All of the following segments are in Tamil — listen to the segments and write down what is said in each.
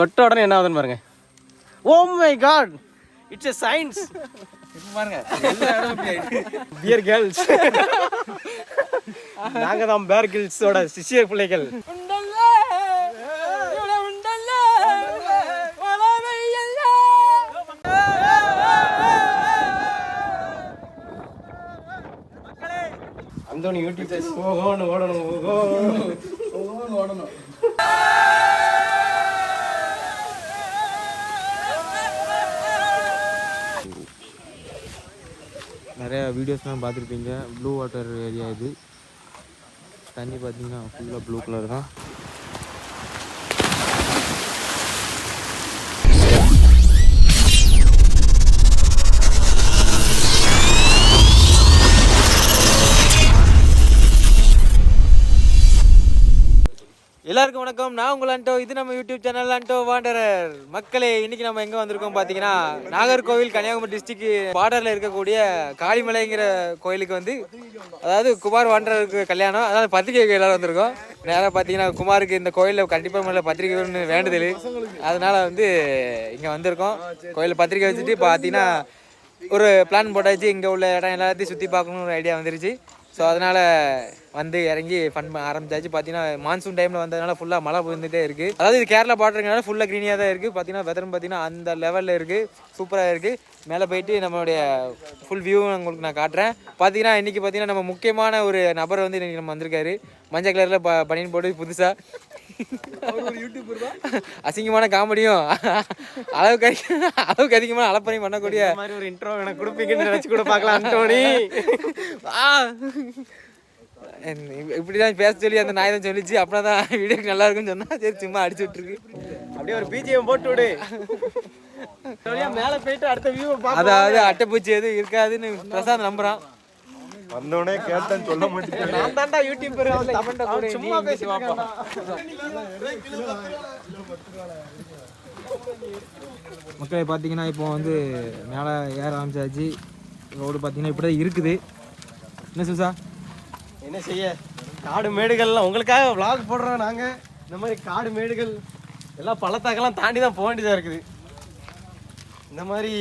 தொட்ட உடனே என்ன ஆகுதுன்னு பாருங்க. Oh my god, it's a science. பாருங்க பியர் கேர்ள்ஸ். நாங்க தான் பேர் கேர்ள்ஸோட சிஷிய பிள்ளைகள். அந்தோனி யூடியூப் ஓகோன்னு ஓடணும், ஓகோன்னு ஓடணும். நிறையா வீடியோஸ்லாம் பார்த்துருப்பீங்க. ப்ளூ வாட்டர் ஏரியா இது. தண்ணி பார்த்தீங்கன்னா ஃபுல்லாக ப்ளூ கலர் தான். எல்லாருக்கும் வணக்கம். நான் உங்கள் அண்டோ. இது நம்ம யூடியூப் சேனல் அண்டோ வாண்டரர். மக்களே, இன்னைக்கு நம்ம எங்கே வந்திருக்கோம் பார்த்தீங்கன்னா, நாகர்கோவில் கன்னியாகுமரி டிஸ்ட்ரிக்ட் பார்டரில் இருக்கக்கூடிய காளிமலைங்கிற கோயிலுக்கு வந்து, அதாவது குமார் வாண்டரருக்கு கல்யாணம், அதாவது பத்திரிகை எல்லாரும் வந்திருக்கோம். நேராக பார்த்தீங்கன்னா குமாருக்கு இந்த கோயிலில் கண்டிப்பாக மேலே பத்திரிகைன்னு வேண்டுதல், அதனால வந்து இங்கே வந்திருக்கோம். கோயிலில் பத்திரிக்கை வச்சுட்டு பார்த்தீங்கன்னா ஒரு பிளான் போட்டாச்சு. இங்கே உள்ள இடம் எல்லாத்தையும் சுற்றி பார்க்கணுன்னு ஒரு ஐடியா வந்துருச்சு. ஸோ அதனால் வந்து இறங்கி ஃபன் ஆரம்பிச்சாச்சு. பார்த்தீங்கன்னா மான்சூன் டைமில் வந்ததுனால ஃபுல்லாக மழை வந்துகிட்டே இருக்குது. அதாவது இது கேரளா பார்டருங்கனால ஃபுல்லாக க்ரீனியாக தான் இருக்குது. பார்த்தீங்கன்னா வெதரும் பார்த்தீங்கன்னா அந்த லெவலில் இருக்குது, சூப்பராக இருக்குது. மேலே போயிட்டு நம்மளுடைய ஃபுல் வியூ உங்களுக்கு நான் காட்டுறேன். பார்த்தீங்கன்னா இன்றைக்கி பார்த்தீங்கன்னா நம்ம முக்கியமான ஒரு நபர் வந்து இன்றைக்கி நம்ம வந்திருக்காரு. மஞ்சள் கலரில் பனியன் போட்டு புதுசாக அசிங்கமான காமெடியும் அளவுக்கு அதிகமான அலப்பறையும் பண்ணக்கூடிய மாதிரி ஒரு இன்ட்ரோ எனக்கு கொடுப்பீங்கன்னு நினச்சி கூட பார்க்கலாம். அண்டோனி இப்படிதான் பேச சொல்லி அந்த நாய் தான் சொல்லிச்சு. அப்படின்னா தான் வீடியோக்கு நல்லா இருக்குன்னு சொன்னா சரி சும்மா அடிச்சு விட்டுருக்கு. அப்படியே ஒரு பிஜிஎம் போட்டு விடு. மேலே போயிட்டு அடுத்த வியூ. அதாவது அட்டைப்பூச்சி எதுவும் இருக்காதுன்னு பிரசாந்த் நம்புறான். வந்தோடனே கேட்டேன்னு சொல்ல மாட்டேன். நான் தான்டா யூடியூபர். சும்மா பேசி பார்ப்போம். மக்களை பார்த்தீங்கன்னா இப்போ வந்து மேலே ஏற ஆரம்பிச்சாச்சு. ரோடு பார்த்தீங்கன்னா இப்படி தான் இருக்குது. என்ன சுசா என்ன செய்ய, காடு மேடுகள்லாம் உங்களுக்காக விளாக் போடுறோம் நாங்கள். இந்த மாதிரி காடு மேடுகள் எல்லாம் பள்ளத்தாக்கெல்லாம் தாண்டி தான் போக வேண்டியதாக இருக்குது. இந்த மாதிரி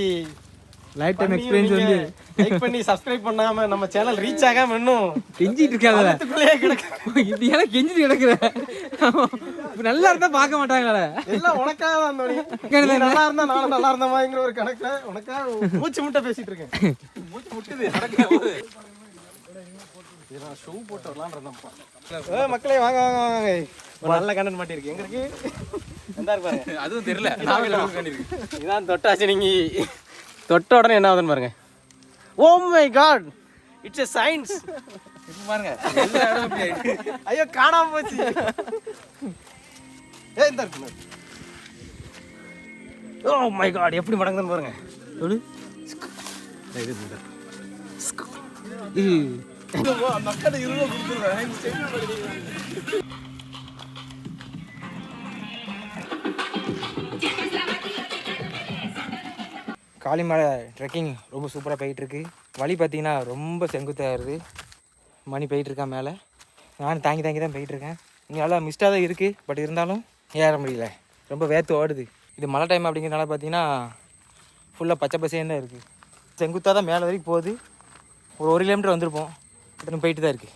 லைஃப் டைம் எக்ஸ்பீரியன்ஸ் வந்து லைக் பண்ணி சப்ஸ்கிரைப் பண்ணாம நம்ம சேனல் ரீச் ஆகாம இன்னும் கெஞ்சிட்டு இருக்காங்க. இது ஏன்னா கெஞ்சிட்டு கிடக்குற நல்லா இருந்தா பார்க்க மாட்டாங்களே. எல்லாம் உனக்காக தான் தோனி. நல்லா இருந்தா நானும் நல்லா இருந்த மாதிரிங்கிற ஒரு கணக்குல உனக்காக மூச்சு முட்டை பேசிட்டு இருக்கேன். மூச்சு முட்டுது. ஷூ போட்டு வரலான்றப்பா. மக்களே வாங்க வாங்க வாங்க. ஒரு நல்ல கண்டென்ட் மாட்டிருக்கு. எங்க இருக்கு எந்த இருப்பாரு அதுவும் தெரியல. இதான் தொட்டாச்சு. நீங்க தொட்ட உடனே என்ன ஆகுதுன்னு பாருங்க. Oh my god, it's a science. பாருங்க ஐயோ காணாம போச்சு. இந்த இருக்கு. ஓ மை காட், எப்படி மடங்குதுன்னு பாருங்க. காளிமலை ட்ரெக்கிங் ரொம்ப சூப்பராக போயிட்டுருக்கு. வழி பார்த்தீங்கன்னா ரொம்ப செங்குத்தாக இருக்குது. மணி போயிட்டுருக்கான் மேலே. நானும் தாங்கி தான் போயிட்டுருக்கேன். இங்கே நல்லா மிஸ்டாக தான் இருக்குது. பட் இருந்தாலும் ஏற முடியல, ரொம்ப வேர்த்து ஓடுது. இது மழை டைம் அப்படிங்கிறனால பார்த்தீங்கன்னா ஃபுல்லாக பச்சை பசேன்னு தான் இருக்குது. செங்குத்தாக தான் மேலே வரைக்கும் போகுது. ஒரு 1 கிலோமீட்டர் வந்திருப்போம். இன்னும் போயிட்டு தான் இருக்குது.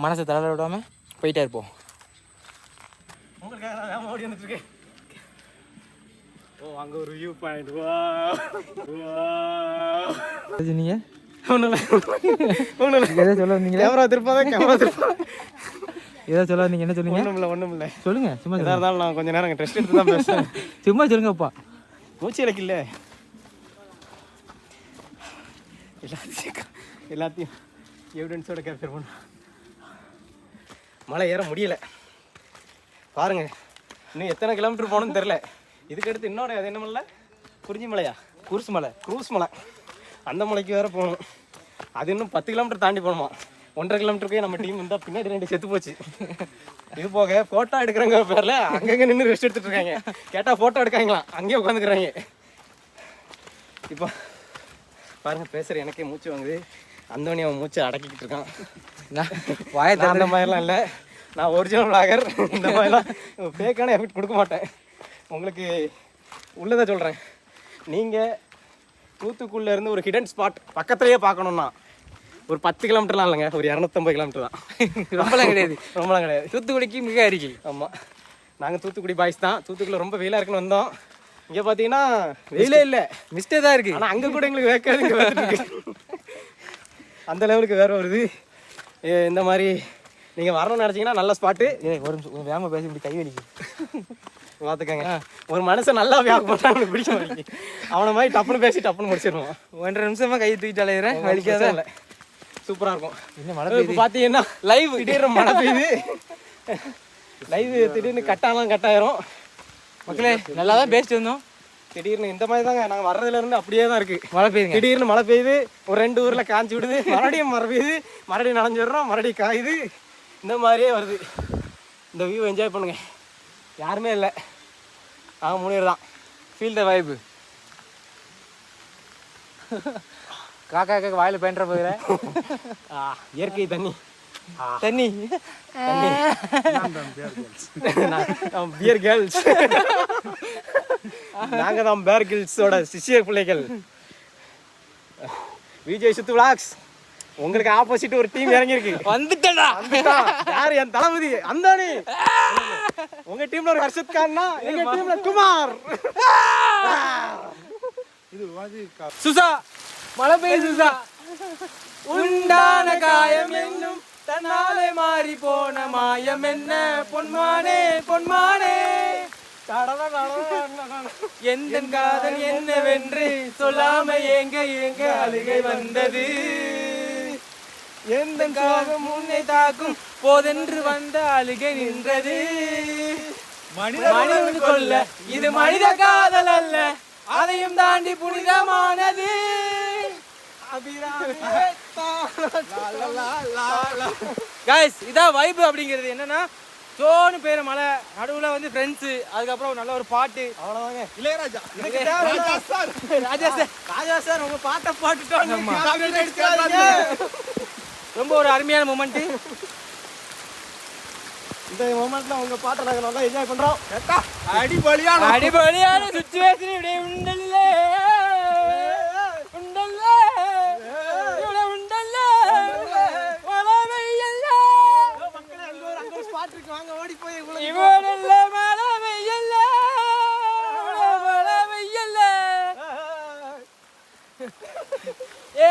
மனசை தளர விடாமல் போயிட்டே இருப்போம். உங்களுக்காக ஓடி வந்துட்டுருக்கேன். ஓ அங்கே ஒரு வியூ பாயிண்ட். நீங்கள் ஒன்றும் எதாவது சொல்ல வந்தீங்க? கேமரா திருப்பாதான் ஏதாவது சொல்ல வந்தீங்க? என்ன சொன்னீங்க? ஒன்றும் இல்லை சொல்லுங்கள். சும்மா எதாக இருந்தாலும் நான் கொஞ்சம் நேரம் ட்ரெஸ்ட் எடுத்து தான் பேசுவேன். சும்மா சொல்லுங்கப்பா. மூச்சு எனக்கு இல்லை. எல்லாத்தையும் எவிடன்ஸோட கேப்சர் பண்ண. மலை ஏற முடியலை பாருங்க. இன்னும் எத்தனை கிலோமீட்டர் போகணும்னு தெரில. இதுக்கடுத்து இன்னொரு அது என்ன மலை? குறிஞ்சி மலையா? குருஸ் மலை. அந்த மலைக்கு வேறு போகணும். அது இன்னும் 10 கிலோமீட்டர் தாண்டி போகணுமா. 1.5 கிலோமீட்டருக்கே நம்ம டீம் இருந்தால் பின்னாடி 2 செத்து போச்சு. இது போக ஃபோட்டோ எடுக்கிறவங்க பேரில் அங்கங்கே நின்று ரெஸ்ட் எடுத்துகிட்டு இருக்காங்க. கேட்டால் ஃபோட்டோ எடுக்காங்களாம், அங்கேயே உட்காந்துக்கிறாங்க. இப்போ பாருங்கள், பேசுகிற எனக்கே மூச்சு வாங்குது. அந்தோனி அவன் மூச்சை அடக்கிக்கிட்டு இருக்கான். வாயை அந்த மாதிரிலாம் இல்லை. நான் ஒரிஜினல் விளாகர். இந்த மாதிரிலாம் ஃபேக்கான எஃபெக்ட் கொடுக்க மாட்டேன். உங்களுக்கு உள்ளதை சொல்கிறேன். நீங்கள் தூத்துக்குடியில் இருந்து ஒரு ஹிடன் ஸ்பாட் பக்கத்துலேயே பார்க்கணுன்னா ஒரு 10 கிலோமீட்டர்லாம் இல்லைங்க, ஒரு 250 கிலோமீட்டர் தான். ரொம்பலாம் கிடையாது, ரொம்பலாம் கிடையாது. தூத்துக்குடிக்கு மிக அருகில். ஆமாம், நாங்கள் தூத்துக்குடி பாய்ஸ் தான். தூத்துக்குடியில் ரொம்ப வெயிலாக இருக்குன்னு வந்தோம். இங்கே பார்த்தீங்கன்னா வெயிலே இல்லை, மிஸ்டே தான் இருக்குது. ஆனால் அங்கே கூட எங்களுக்கு வேக்காது. இங்கே வேறு அந்த லெவலுக்கு வேறு வருது. இந்த மாதிரி நீங்கள் வரணும்னு நினச்சிங்கன்னா நல்ல ஸ்பாட்டு. ஒரு நிமிஷம் வேகமாக பேசி இப்படி கை வலிக்கு பார்த்துக்கங்க. ஒரு மனுஷன் நல்லா வியாபாரம் பண்ணுறான், அவனுக்கு பிடிக்க மாட்டேங்குது. அவனை மாதிரி டப்புன்னு பேசி டப்புன்னு முடிச்சிருவான். 1.5 நிமிஷமாக கை தூக்கிட்டு அலையிறேன், வலிக்காத இல்லை. சூப்பராக இருக்கும். என்ன மழை பெய்யுது பார்த்தீங்கன்னா லைவ் திடீர்னு மழை பெய்யுது. லைவ் திடீர்னு கட்டாயிரும். மக்களே நல்லா தான் பேசிட்டு வந்தோம். திடீர்னு இந்த மாதிரி தாங்க நாங்கள் வர்றதுலேருந்து அப்படியே தான் இருக்குது. மழை பெய்யுங்க, திடீர்னு மழை பெய்யுது, ஒரு 2 ஊரில் காஞ்சி விடுது, மறுபடியும் மழை பெய்யுது, மறுபடியும் நனைஞ்சிடுறோம், மறுபடியும் காயுது. இந்த மாதிரியே வருது. இந்த வியூ என்ஜாய் பண்ணுங்க. யாருமே இல்லை, நாங்கள் 3 பேர் தான். Feel the vibe. காக்கா காக்கா வாயில் பேண்ட்ற போகிற இயற்கை தண்ணி தண்ணி பியர் கேர்ள்ஸ். நாங்கள் தான் பேர் கேர்ள்ஸோட சிஷிய பிள்ளைகள். விஜய் சுத்து விளாக்ஸ். உங்களுக்கு ஆப்போசிட் ஒரு டீம் இறங்கியிருக்கு. வந்துட்டா யாரு? என் தளபதி அந்தானி. உங்க டீம்ல ஒரு ஹர்ஷத் கான்னா, எங்க டீம்ல குமார். சுசா மழை பெய்யுது சுசா. உண்டான காயம் என்னும் தன்னாலே மாறி போன மாயம் என்ன பொன்மானே பொன்மானே. எந்த காதல் என்னவென்று சொல்லாம ஏங்க ஏங்க அழுகை வந்தது. எந்த காகம் முன்னே தாக்கும் போதென்று வந்த அழுகை நின்றது. மனிதன் கொல்ல இது மனித காதல் அல்ல, அதையும் தாண்டி புனிதமானது. கைஸ் இதான் வைப் அப்படிங்கிறது. என்னன்னா சோனு பேர மலை நடுவில் வந்து ஃப்ரெண்ட்ஸு, அதுக்கப்புறம் நல்ல ஒரு பாட்டு. அவ்வளோதாங்க. இளையராஜா ராஜா சார் உங்க பாட்டை பாட்டுட்டோம். ரொம்ப ஒரு அருமையான மொமெண்ட்டு. இந்த மொமெண்ட்ல உங்க பாட்டை நாங்கள் நல்லா என்ஜாய் பண்றோம். அடிபொலியான சுச்சுவேஷன் இப்படி உண்டல்லே உண்டல்லே இவ்வளோ உண்டல்லே மழை மக்களே, அங்க ஒரு ஸ்பாட் இருக்கு, வாங்க ஓடி போய் இவ்வளோ மழை வெய்யல்ல மழை வெய்யல்ல.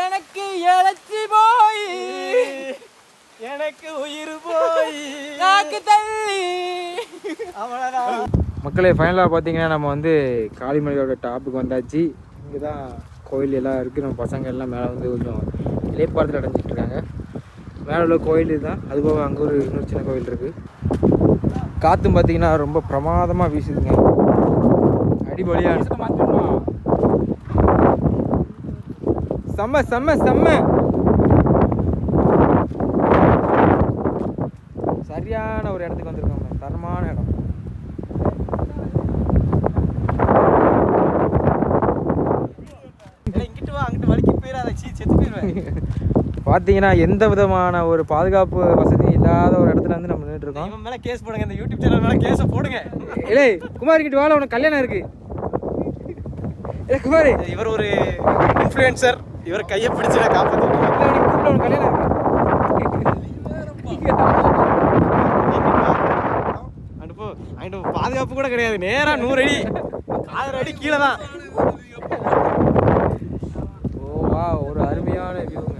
எனக்கு இழைச்சி போய் எனக்கு உயிர் போய் நாக்கு தள்ளி. அவ்வளோதான். மக்களே ஃபைனலாக பார்த்தீங்கன்னா நம்ம வந்து காளிமலையோட டாப்புக்கு வந்தாச்சு. இங்கே தான் கோயில் எல்லாம் இருக்குது. நம்ம பசங்க எல்லாம் மேலே வந்து கொஞ்சம் இலைப்பாரத்தில் அடைஞ்சிட்டு இருக்காங்க. மேலே உள்ள கோயில் தான். அதுபோக அங்கே ஒரு இன்னொரு சின்ன கோயில் இருக்குது. காற்றும் பார்த்தீங்கன்னா ரொம்ப பிரமாதமாக வீசுதுங்க. அடிபொலியாக செம்ம செம்ம செம்ம சரியான ஒரு இடத்துக்கு வந்திருக்கோங்க. தரமான இடம். இங்கிட்டு வா, அங்கிட்டு வலிக்கு போயிடாத, செத்து போயிடுவேன். பார்த்தீங்கன்னா எந்த விதமான ஒரு பாதுகாப்பு வசதியும் இல்லாத ஒரு இடத்துல வந்து நம்ம நின்றுட்டு இருக்கோம். இவன் மேலே கேஸ் போடுங்க, இந்த யூடியூப் சேனல் மேலே கேஸை போடுங்க. இல்லை குமார் கிட்ட வாழ உனக்கு கல்யாணம் இருக்கு. குமார் இவர் ஒரு இன்ஃப்ளூயன்சர், இவர் கையை பிடிச்சு நான் காப்பாற்றுவேன். உனக்கு கல்யாணம் இருக்கு. அனுப்போ அங்கிட்டு பாதுகாப்பு கூட கிடையாது, நேராக 100 அடி 1000 அடி கீழே தான். ஓ வா, ஒரு அருமையான வியூங்க.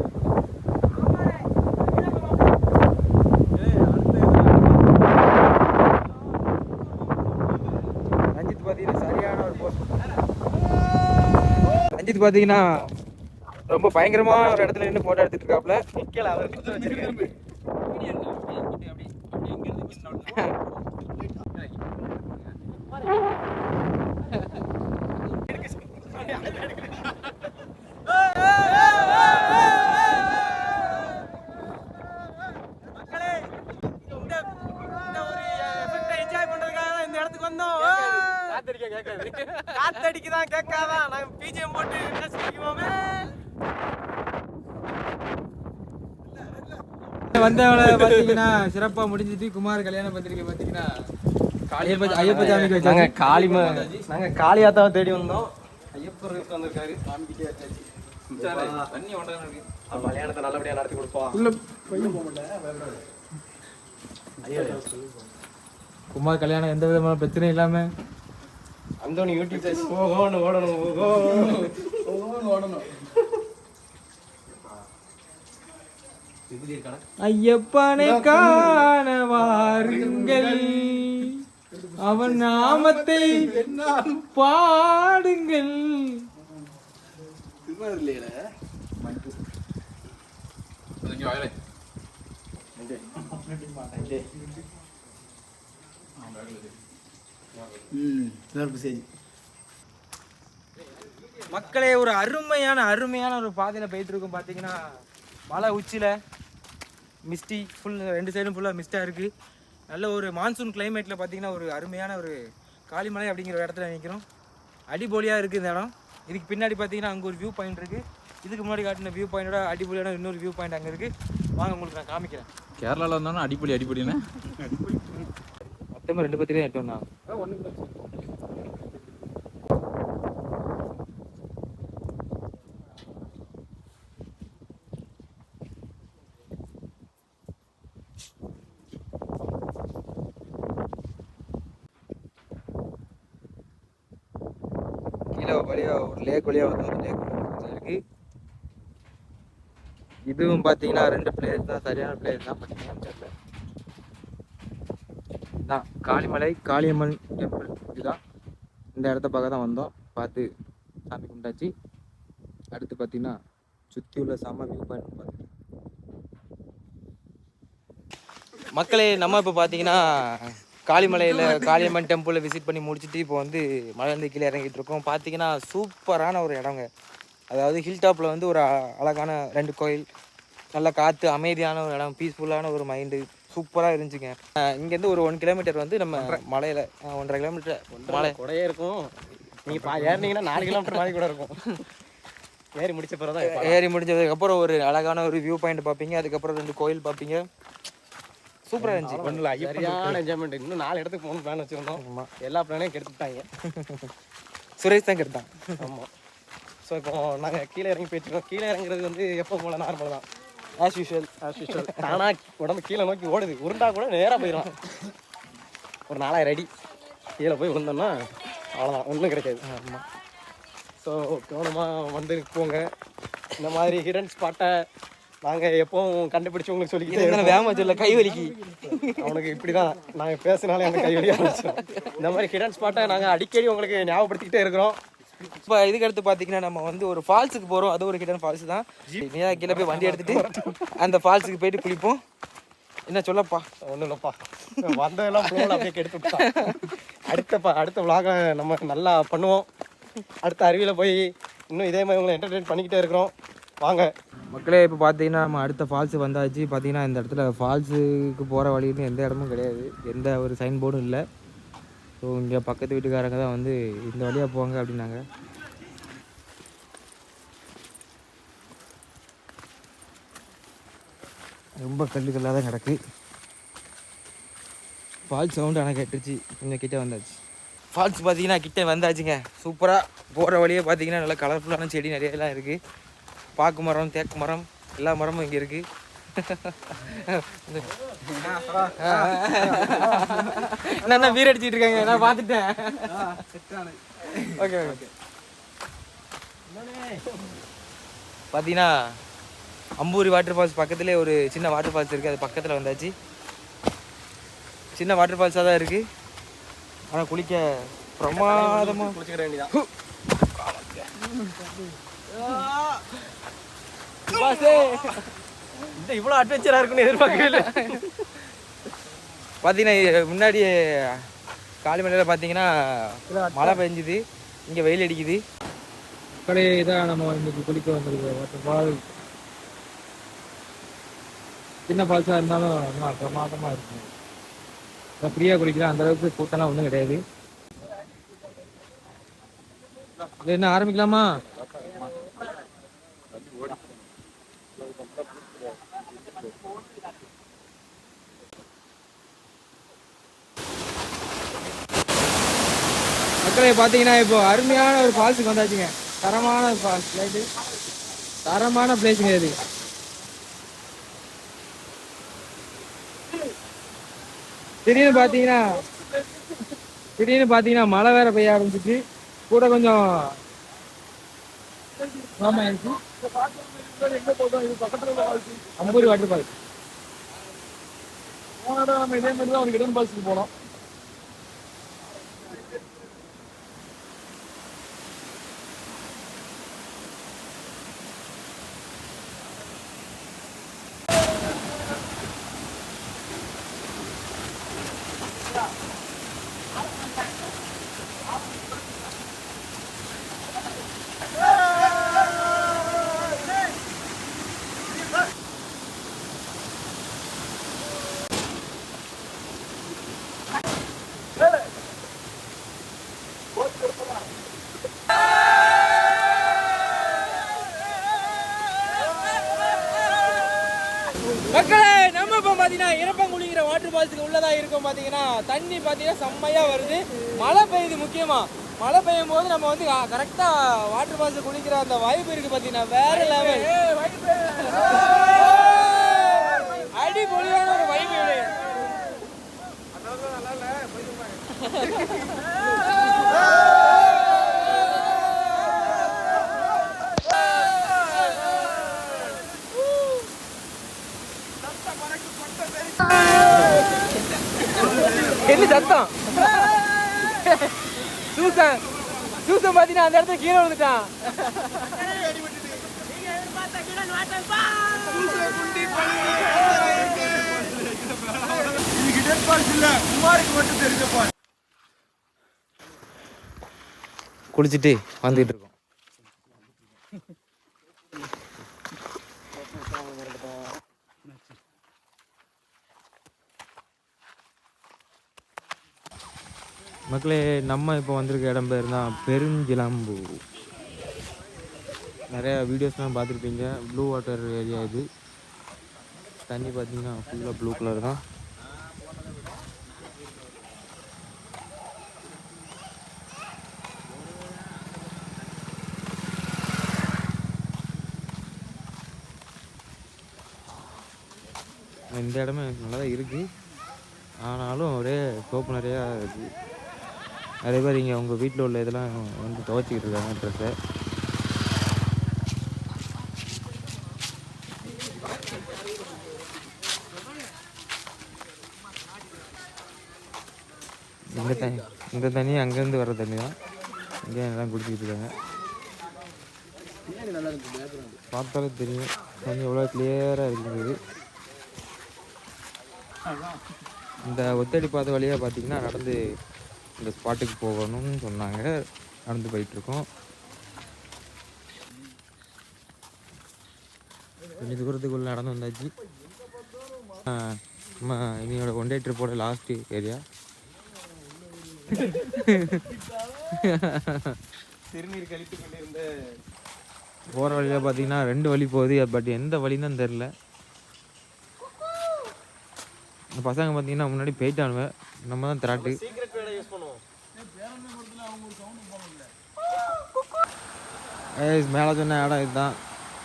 ரஞ்சித் பார்த்தீங்கன்னா சரியான ஒரு போஸ்ட். ரஞ்சித் பார்த்தீங்கன்னா ரொம்ப பயங்கரமான ஒரு இடத்துல நின்று போட்டோ எடுத்துட்டு இருக்காப்ல. நிக்கல, அவர் கொடுத்து வச்சிருக்காரு. காத்தடிக்குதான் கேட்காதான், நாங்க பிஜிஎம் போட்டு வந்தவளை பார்த்தீங்கன்னா சிறப்பாக முடிஞ்சிட்டு குமார் கல்யாண பத்திரிக்கை பார்த்தீங்கன்னா ஐயப்ப சாமிக்கு வச்சாங்க. நாங்கள் காளியாத்தாவை தேடி வந்தோம். ஐயப்பர் வந்திருக்காரு. காமிக்கிட்டே வச்சாச்சு. கல்யாணத்தை நல்லபடியாக நடத்தி கொடுப்போம். குமார் கல்யாணம் எந்த விதமான பிரச்சனையும் இல்லாம அந்தோனி யூடியூப் ஓடணும் ஓடணும். ஐயப்பனை காண வாருங்கள், அவன் நாமத்தை பாடுங்கள். மக்களே, ஒரு அருமையான ஒரு பாதையில போயிட்டு இருக்கும். பாத்தீங்கன்னா மலை உச்சியில மிஸ்டி ஃபுல், 2 சைடும் ஃபுல்லாக மிஸ்டாக இருக்குது. நல்ல ஒரு மான்சூன் கிளைமேட்டில் பார்த்தீங்கன்னா ஒரு அருமையான ஒரு காளிமலை அப்படிங்கிற ஒரு இடத்துல நிற்கிறோம். அடிபொலியாக இருக்குது இந்த இடம். இதுக்கு பின்னாடி பார்த்தீங்கன்னா அங்கே ஒரு வியூ பாயிண்ட் இருக்குது. இதுக்கு முன்னாடி காட்டின வியூ பாயிண்டோட அடிபொலியான இன்னொரு வியூ பாயிண்ட் அங்கே இருக்குது. வாங்க உங்களுக்கு நான் காமிக்கிறேன். கேரளாவில் இருந்தாலும் அடிப்படினா மொத்தமாக 2 பத்திரியும் எட்டோம்ண்ணா. கீழே வழியா ஒரு லேக் வழியா வந்து லேக் இருக்கு. இதுவும் பார்த்தீங்கன்னா 2 பிளேஸ் தான், சரியான பிளேஸ் தான். பார்த்தீங்கன்னா காளிமலை காளியம்மன் டெம்பிள் இதுதான். இந்த இடத்த பார்க்க தான் வந்தோம். பார்த்து சாமி கும்பிட்டாச்சு. அடுத்து பார்த்தீங்கன்னா சுற்றி உள்ள செம்ம வியூ பாயிண்ட் பார்த்து மக்களே, நம்ம இப்போ பார்த்தீங்கன்னா காளிமலையில் காளியம்மன் டெம்பிளில் விசிட் பண்ணி முடிச்சுட்டு இப்போ வந்து மலையிலேருந்து கீழே இறங்கிட்டு இருக்கோம். பார்த்தீங்கன்னா சூப்பரான ஒரு இடங்க. அதாவது ஹில் டாப்பில் வந்து ஒரு அழகான 2 கோயில், நல்ல காற்று, அமைதியான ஒரு இடம், பீஸ்ஃபுல்லான ஒரு மைண்டு, சூப்பராக இருந்துச்சுங்க. இங்கேருந்து ஒரு 1 கிலோமீட்டர் வந்து நம்ம மலையில் 1.5 கிலோமீட்டர் மலை கூடயே இருக்கும். நீங்கள் ஏறினீங்கன்னா 4 கிலோமீட்டர் மாதிரி கூட இருக்கும். ஏறி முடிச்ச பிறகு தான் ஏறி முடிஞ்சதுக்கப்புறம் ஒரு அழகான ஒரு வியூ பாயிண்ட் பார்ப்பீங்க. அதுக்கப்புறம் 2 கோயில் பார்ப்பீங்க. சூப்பராக இருந்துச்சு. ஒன்றும் இல்லை, சரியான என்ஜாய்மெண்ட். இன்னும் 4 இடத்துக்கு போகணும் பிளான் வச்சுருந்தோம். எல்லா பிளானையும் கெடுத்துட்டாங்க. சுரேஷ் தான் கெடுத்தான். ஆமாம். ஸோ இப்போ நாங்கள் கீழே இறங்கி போயிட்டுருக்கோம். கீழே இறங்குறது வந்து எப்போ போல நார்மல் தான், ஆஸ் யூஷுவல். தானாக உடம்பு கீழே நோக்கி ஓடுது. உருண்டா கூட நேராக போயிடும். ஒரு 4000 அடி கீழே போய் விழுந்தோம்னா அவ்வளோதான், ஒன்றும் கிடைக்காது. ஆமாம். ஸோ கவனமாக வந்து போங்க. இந்த மாதிரி ஹிடன் ஸ்பாட்டை நாங்கள் எப்பவும் கண்டுபிடிச்சி உங்களுக்கு சொல்லிக்கிட்டே வேகமாக சொல்ல கை வலிக்கு. அவனுக்கு இப்படி தான் நாங்கள் பேசினாலே அந்த கை வலிக்க ஆரம்பிச்சோம். இந்த மாதிரி ஹிடன் ஸ்பாட்டை நாங்கள் அடிக்கடி உங்களுக்கு ஞாபகப்படுத்திக்கிட்டே இருக்கிறோம். இப்போ இதுக்கு அடுத்து பார்த்தீங்கன்னா நம்ம வந்து ஒரு ஃபால்ஸுக்கு போகிறோம். அது ஒரு ஹிடன் ஃபால்ஸ் தான். நீதான் கீழே போய் வண்டி எடுத்துகிட்டு அந்த ஃபால்ஸுக்கு போயிட்டு குளிப்போம். என்ன சொல்லப்பா? ஒன்றும் இல்லைப்பா, வந்ததெல்லாம் ஃப்ளோவில் அப்படியே கெடுத்து விட்டான். அடுத்த விலாக நம்ம நல்லா பண்ணுவோம். அடுத்த அருவியில் போய் இன்னும் இதே மாதிரி உங்களை என்டர்டெயின் பண்ணிக்கிட்டே இருக்கிறோம். வாங்க மக்களே, இப்போ பார்த்தீங்கன்னா நம்ம அடுத்த ஃபால்ஸு வந்தாச்சு. பார்த்தீங்கன்னா இந்த இடத்துல ஃபால்ஸுக்கு போகிற வழின்னு எந்த இடமும் கிடையாது, எந்த ஒரு சைன் போர்டும் இல்லை. ஸோ இங்கே பக்கத்து வீட்டுக்காரங்க தான் வந்து இந்த வழியாக போங்க அப்படின்னாங்க. ரொம்ப கல்லாக தான் கிடக்கு. ஃபால்ஸ் சவுண்டு ஆனால் கேட்டுருச்சு. கொஞ்சம் கிட்டே வந்தாச்சு. ஃபால்ஸ் பார்த்தீங்கன்னா கிட்டே வந்தாச்சுங்க. சூப்பராக போகிற வழியே பார்த்தீங்கன்னா நல்லா கலர்ஃபுல்லான செடி நிறையலாம் இருக்குது. பாக்கு மரம், தேக்கு மரம், எல்லா மரமும் இங்கே இருக்குது. என்ன வீர் அடிச்சிட்டு இருக்காங்க, நான் பார்த்துட்டேன். Okay okay. பார்த்தீங்கன்னா அம்பூரி வாட்டர் ஃபால்ஸ் பக்கத்துலேயே ஒரு சின்ன வாட்டர் ஃபால்ஸ் இருக்குது. அது பக்கத்தில் வந்தாச்சு. சின்ன வாட்டர் ஃபால்ஸாக தான் இருக்குது, ஆனால் குளிக்க பிரமாதமாக குளிச்சுக்கிற வேண்டியதான். இவ்வளோ அட்வென்ச்சராக இருக்குன்னு எதிர்பார்க்கவே இல்லை. பார்த்தீங்கன்னா முன்னாடி காளிமலையில் பார்த்தீங்கன்னா மழை பெஞ்சுது, இங்கே வெயில் அடிக்குது. கடையை தான் நம்ம இன்னைக்கு குளிக்க வந்திருக்கோம். சின்ன ஃபால்ஸாக இருந்தாலும் பிரமாதமாக இருக்கும். ஃப்ரீயாக குளிக்கலாம், அந்தளவுக்கு கூட்டம்லாம் ஒன்றும் கிடையாது. என்ன ஆரம்பிக்கலாமா? மக்களே பார்த்தீங்கன்னா இப்போ அருமையான ஒரு ஃபால்ஸுக்கு வந்தாச்சுங்க. தரமான ஃபால்ஸ் லைட்டு, தரமான பிளேஸுங்க இது. திடீர்னு பார்த்தீங்கன்னா மழை வேற பெய்ய ஆரம்பிச்சிச்சு. கூட கொஞ்சம் அம்பூரி வாட்டர் ஃபால்ஸ் நம்ம இதே மாதிரி தான் ஒரு இடம் பால்ஸுக்கு போனோம். மக்களே நம்ம இப்போ பார்த்தீங்கன்னா இறப்பங்குழிங்கிற வாட்டர் ஃபால்ஸுக்கு உள்ளதாக இருக்கும். பார்த்தீங்கன்னா தண்ணி பார்த்தீங்கன்னா செம்மையாக வருது. மழை பெய்யுது. முக்கியமாக மழை பெய்யும் போது நம்ம வந்து கரெக்டாக வாட்டர் ஃபால்ஸுக்கு குளிக்கிற அந்த வைப் இருக்குது பார்த்தீங்கன்னா வேற லெவல். அடிபொலியான ஒரு வைப். என்ன சத்தம்? சூசன் பாத்தீங்கன்னா அந்த இடத்துல கீழே விழுந்துட்டான். குளிச்சுட்டு வந்துட்டு இருக்கோம். மக்களே நம்ம இப்போ வந்திருக்க இடம் பேர் தான் பெருஞ்சிலம்பு. நிறையா வீடியோஸ்லாம் பார்த்துருப்பீங்க. ப்ளூ வாட்டர் ஏரியா இது. தண்ணி பார்த்தீங்கன்னா ஃபுல்லாக ப்ளூ கலர் தான். இந்த இடமே நல்லா தான் இருக்குது. ஆனாலும் ஒரே சோப்பு நிறையா இருக்குது. நிறைய பேர் இங்கே உங்கள் வீட்டில் உள்ள இதெல்லாம் வந்து துவைச்சிக்கிட்டு இருக்காங்க ட்ரெஸ்ஸை. இந்த தண்ணி அங்கேருந்து வர தண்ணி தான் இங்கே எல்லாம் குடிச்சிக்கிட்டு இருக்காங்க. பார்த்தாலே தெரியும் தண்ணி எவ்வளோ கிளியராக இருக்குது. இந்த ஒத்தடி பாதை வழியாக பார்த்தீங்கன்னா நடந்து இந்த ஸ்பாட்டுக்கு போகணும்னு சொன்னாங்க. நடந்து போயிட்டுருக்கோம். கொஞ்சம் தூரத்துக்குள்ளே நடந்து வந்தாச்சு. நம்ம இனியோட ஒன் டே ட்ரிப்போட லாஸ்ட் ஏரியா. திருநீர் கழித்து கொண்டிருந்த போகிற வழியில் பார்த்தீங்கன்னா 2 வழி போகுது. பட் எந்த வழின்னு தான் தெரில. இந்த பசங்க பார்த்தீங்கன்னா முன்னாடி போயிட்டானுங்க. நம்ம தான் திராட்டு. மேலே சொன்ன இடம் இதுதான்.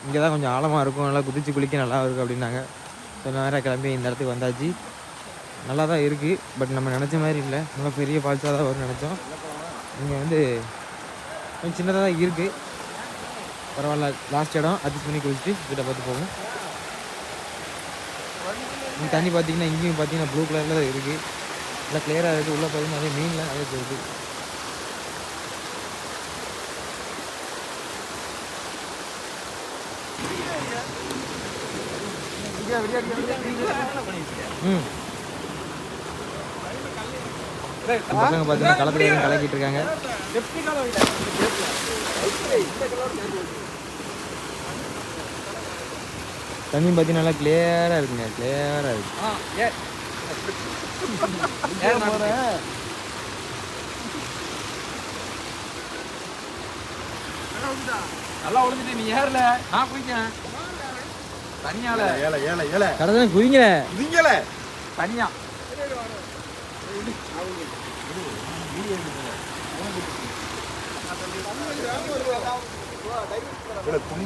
இங்கே தான் கொஞ்சம் ஆழமாக இருக்கும், நல்லா குதிச்சு குளிக்க நல்லா இருக்கும் அப்படின்னாங்க. ஸோ நேராக கிளம்பி இந்த இடத்துக்கு வந்தாச்சு. நல்லா தான் இருக்குது. பட் நம்ம நினச்ச மாதிரி இல்லை. நல்லா பெரிய ஃபால்ஸாக தான் வரும்னு நினச்சோம். இங்கே வந்து கொஞ்சம் சின்னதாக தான் இருக்குது. பரவாயில்ல. லாஸ்ட் இடம் அட்ஜஸ்ட் பண்ணி குளிச்சுட்டு கிட்ட பார்த்து போகும். இந்த தண்ணி பார்த்தீங்கன்னா இங்கேயும் பார்த்தீங்கன்னா ப்ளூ கலரில் தான் இருக்குது. நல்லா கிளியராக இருக்குது. உள்ளே பார்த்தீங்கன்னா நிறைய மீன்லாம் நிறைய போகுது. பசங்க பார்த்தீங்கன்னா களத்துல கலக்கிட்டு இருக்காங்க. தண்ணி பார்த்தீங்கன்னா நல்லா கிளியராக இருக்குங்க. கிளியராக இருக்கு. நல்லா ஒளிஞ்சிட்டு நீ ஏறல, நான் குளிக்கிறேன் தனியால. ஏல ஏல ஏல கடதான் குதிங்க குதிங்கல தனியா துணி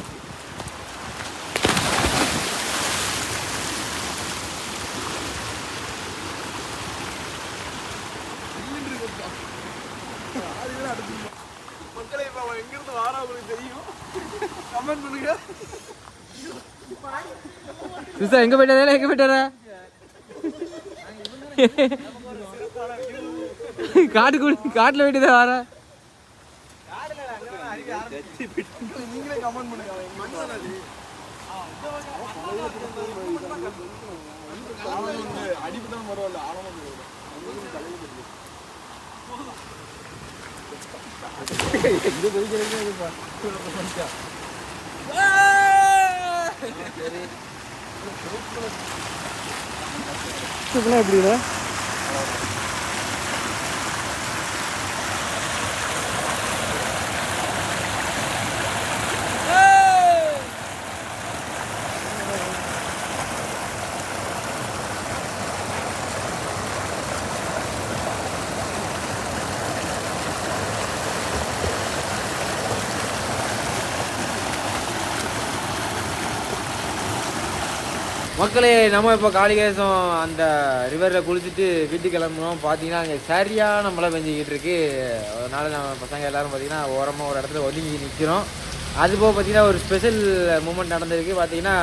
மக்களே இப்ப அவன் எங்கிருந்து வாரா உங்களுக்கு தெரியும். கமெண்ட் பண்ணுங்க. சிஸ்டர் எங்க போயிட்டாரா எங்க போயிட்டாரா காட்டுல போயிட்டு தான் வர நீங்களே கமெண்ட் பண்ணுங்க. அடிப்புதான் பரவாயில்ல. ஆழமா எப்படி மக்களே, நம்ம இப்போ காளிகேசம் அந்த ரிவரில் குளிச்சுட்டு வீட்டுக்கு கிளம்புனோம். பார்த்தீங்கன்னா அங்கே சரியான மழை பெஞ்சிக்கிட்டு இருக்கு. அதனால நம்ம பசங்க எல்லாரும் பார்த்தீங்கன்னா ஓரமாக ஒரு இடத்துல ஒதுங்கி நிற்கிறோம். அதுபோக பார்த்தீங்கன்னா ஒரு ஸ்பெஷல் மூமெண்ட் நடந்திருக்கு. பார்த்தீங்கன்னா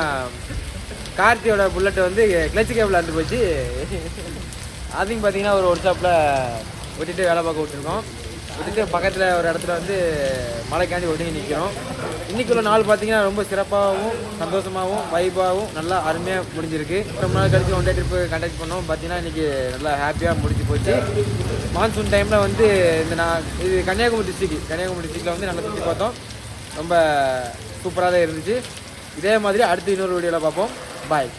கார்த்தியோட புல்லட் வந்து கிளச்சு கேபிள் அறுந்து போச்சு. அதையும் பார்த்தீங்கன்னா ஒரு ஒர்க் ஷாப்பில் விட்டுட்டு வேலை பார்க்க விட்டுருக்கோம். விட்டுட்டு பக்கத்தில் ஒரு இடத்துல வந்து மழைக்காண்டி ஒதுங்கி நிற்கிறோம். இன்றைக்குள்ள நாள் பார்த்தீங்கன்னா ரொம்ப சிறப்பாகவும் சந்தோஷமாகவும் வைபாகவும் நல்லா அருமையாக முடிஞ்சிருக்கு. ரொம்ப நாள் கழிச்சு ஒன் டே ட்ரிப்பு கண்டக்ட் பண்ணோம். பார்த்தீங்கன்னா இன்றைக்கி நல்லா ஹாப்பியாக முடிஞ்சு போச்சு. மான்சூன் டைமில் வந்து இது கன்னியாகுமரி டிஸ்ட்ரிக்டில் வந்து நல்லா சுற்றி பார்த்தோம். ரொம்ப சூப்பராக தான் இருந்துச்சு. இதே மாதிரி அடுத்து இன்னொரு வீடியோவில் பார்ப்போம். பாய்.